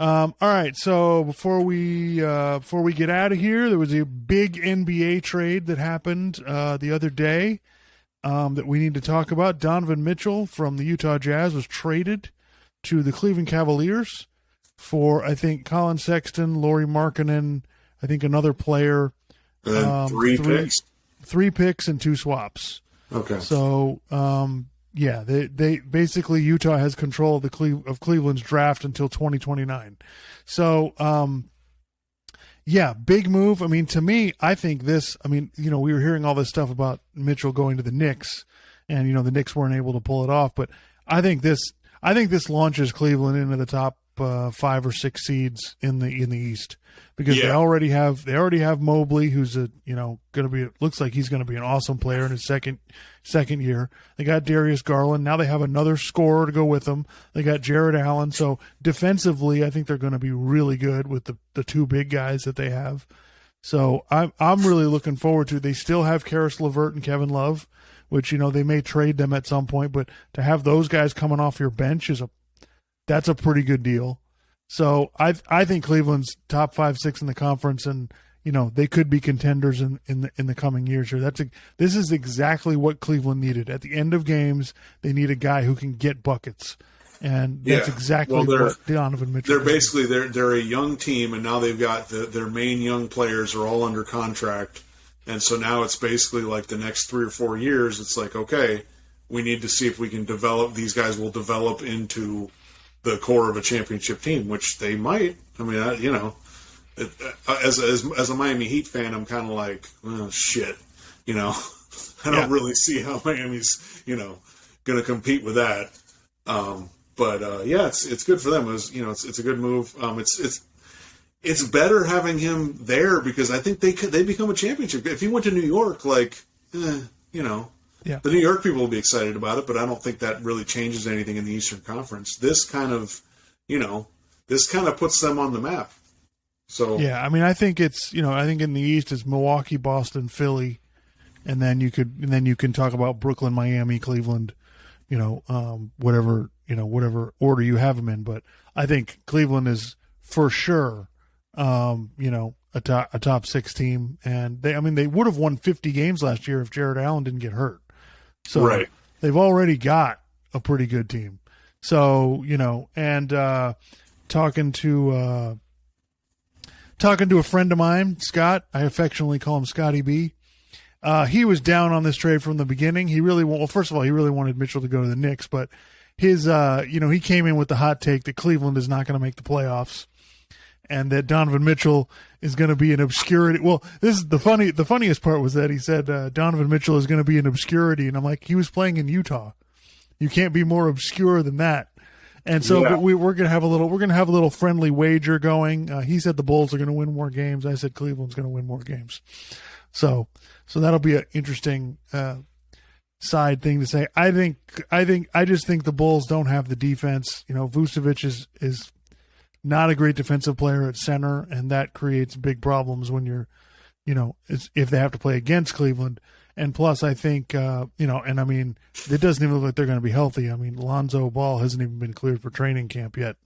All right. So before we get out of here, there was a big NBA trade that happened the other day that we need to talk about. Donovan Mitchell from the Utah Jazz was traded to the Cleveland Cavaliers for, I think, Colin Sexton, Lauri Markkanen, I think another player. Three picks? 3 picks and 2 swaps. Okay. So, yeah, they basically Utah has control of Cleveland's draft until 2029. So, yeah, big move. I mean, to me, I think this. I mean, we were hearing all this stuff about Mitchell going to the Knicks, and the Knicks weren't able to pull it off. But I think this launches Cleveland into the top 5 or 6 seeds in the East, because they already have Mobley, who's looks like he's going to be an awesome player in his second year. They got Darius Garland. Now they have another scorer to go with them. They got Jared Allen. So defensively, I think they're going to be really good with the 2 big guys that they have. So I'm really looking forward to. They still have Karis LeVert and Kevin Love, which they may trade them at some point, but to have those guys coming off your bench that's a pretty good deal. So I think Cleveland's top 5, 6 in the conference, and they could be contenders in the coming years here. This is exactly what Cleveland needed. At the end of games, they need a guy who can get buckets, and that's exactly what Donovan Mitchell. They're a young team, and now they've got their main young players are all under contract, and so now it's basically like the next 3 or 4 years. It's like, okay, we need to see if we can develop. These guys will develop into the core of a championship team, which they might. I mean, as a Miami Heat fan, I'm kind of like, oh, shit. I don't really see how Miami's, going to compete with that. But yeah, it's good for them. It's a good move. It's better having him there, because I think they become a championship. If he went to New York, Yeah. The New York people will be excited about it, but I don't think that really changes anything in the Eastern Conference. This kind of puts them on the map. So yeah, I mean, I think it's I think in the East it's Milwaukee, Boston, Philly, and then you can talk about Brooklyn, Miami, Cleveland, whatever order you have them in. But I think Cleveland is for sure, a top 6 team, and they would have won 50 games last year if Jared Allen didn't get hurt. So they've already got a pretty good team. So, and talking to a friend of mine, Scott, I affectionately call him Scotty B. He was down on this trade from the beginning. First of all, he really wanted Mitchell to go to the Knicks, but his, he came in with the hot take that Cleveland is not going to make the playoffs, and that Donovan Mitchell is going to be in obscurity. Well, this is the funniest part was that he said Donovan Mitchell is going to be in obscurity, and I'm like, he was playing in Utah. You can't be more obscure than that. And so, but we're going to have a little friendly wager going. He said the Bulls are going to win more games. I said Cleveland's going to win more games. So that'll be an interesting side thing to say. I just think the Bulls don't have the defense. Vucevic is not a great defensive player at center, and that creates big problems when you're, if they have to play against Cleveland. And plus, I think, and I mean, it doesn't even look like they're going to be healthy. I mean, Lonzo Ball hasn't even been cleared for training camp yet.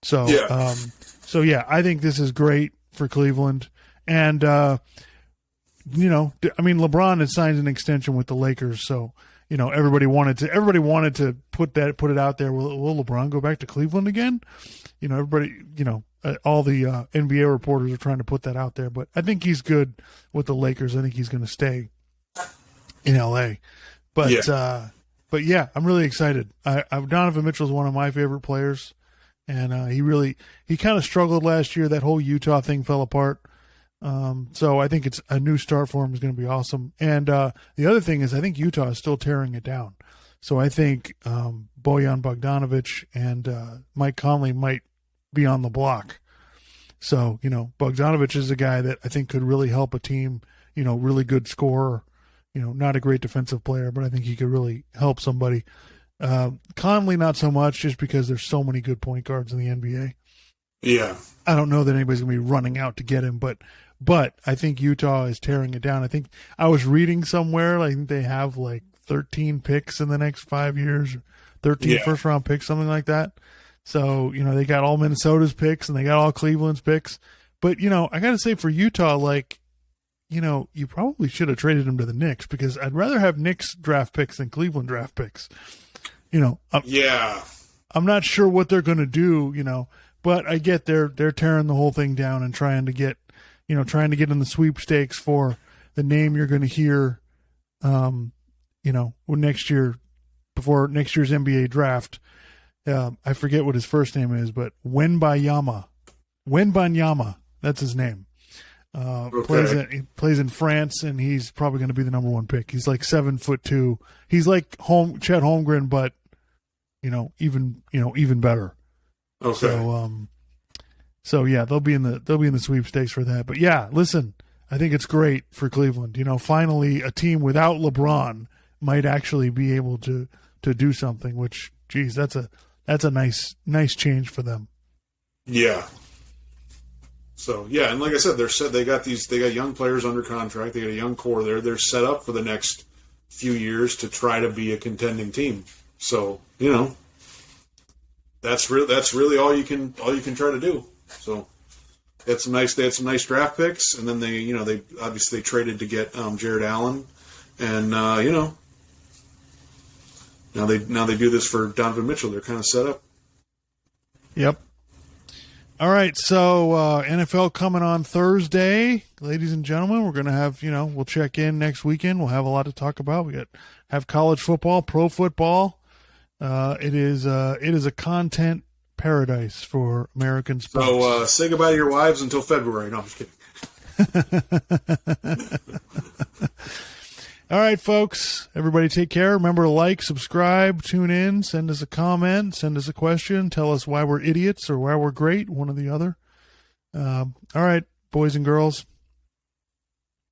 So, yeah, I think this is great for Cleveland. And, I mean, LeBron has signed an extension with the Lakers, so everybody wanted to put it out there. Will LeBron go back to Cleveland again? Everybody, all the NBA reporters are trying to put that out there, but I think he's good with the Lakers. I think he's going to stay in LA. But yeah, I'm really excited. Donovan Mitchell is one of my favorite players, and he kind of struggled last year. That whole Utah thing fell apart. So I think it's a new start for him is going to be awesome. And the other thing is I think Utah is still tearing it down. So I think Bojan Bogdanovic and Mike Conley might be on the block. So, Bogdanovic is a guy that I think could really help a team, really good scorer, not a great defensive player, but I think he could really help somebody. Conley, not so much, just because there's so many good point guards in the NBA. Yeah. I don't know that anybody's going to be running out to get him, but I think Utah is tearing it down. I think I was reading somewhere, I think they have like 13 picks in the next 5 years, 13 first-round picks, something like that. So, they got all Minnesota's picks and they got all Cleveland's picks. But, I got to say for Utah, you probably should have traded him to the Knicks because I'd rather have Knicks draft picks than Cleveland draft picks. Yeah. I'm not sure what they're going to do, but I get they're tearing the whole thing down and trying to get in the sweepstakes for the name you're going to hear, next year, before next year's NBA draft. I forget what his first name is, but Wembanyama, that's his name. Okay. He plays in France, and he's probably going to be the number one pick. He's like 7'2". He's like Chet Holmgren, but even better. Okay. So yeah, they'll be in the sweepstakes for that. But yeah, listen, I think it's great for Cleveland. Finally a team without LeBron might actually be able to do something. Which, geez, that's a nice change for them. Yeah. So yeah, and like I said, they got young players under contract. They got a young core there. They're set up for the next few years to try to be a contending team. So that's really all you can try to do. So they had some nice draft picks, and then they obviously traded to get Jared Allen, and now they do this for Donovan Mitchell. They're kind of set up. Yep. All right, so NFL coming on Thursday, ladies and gentlemen. We're going to have, we'll check in next weekend. We'll have a lot to talk about. We have college football, pro football. It is a content paradise for American sports. So say goodbye to your wives until February. No, I'm just kidding. All right, folks. Everybody take care. Remember to like, subscribe, tune in, send us a comment, send us a question, tell us why we're idiots or why we're great, one or the other. All right, boys and girls.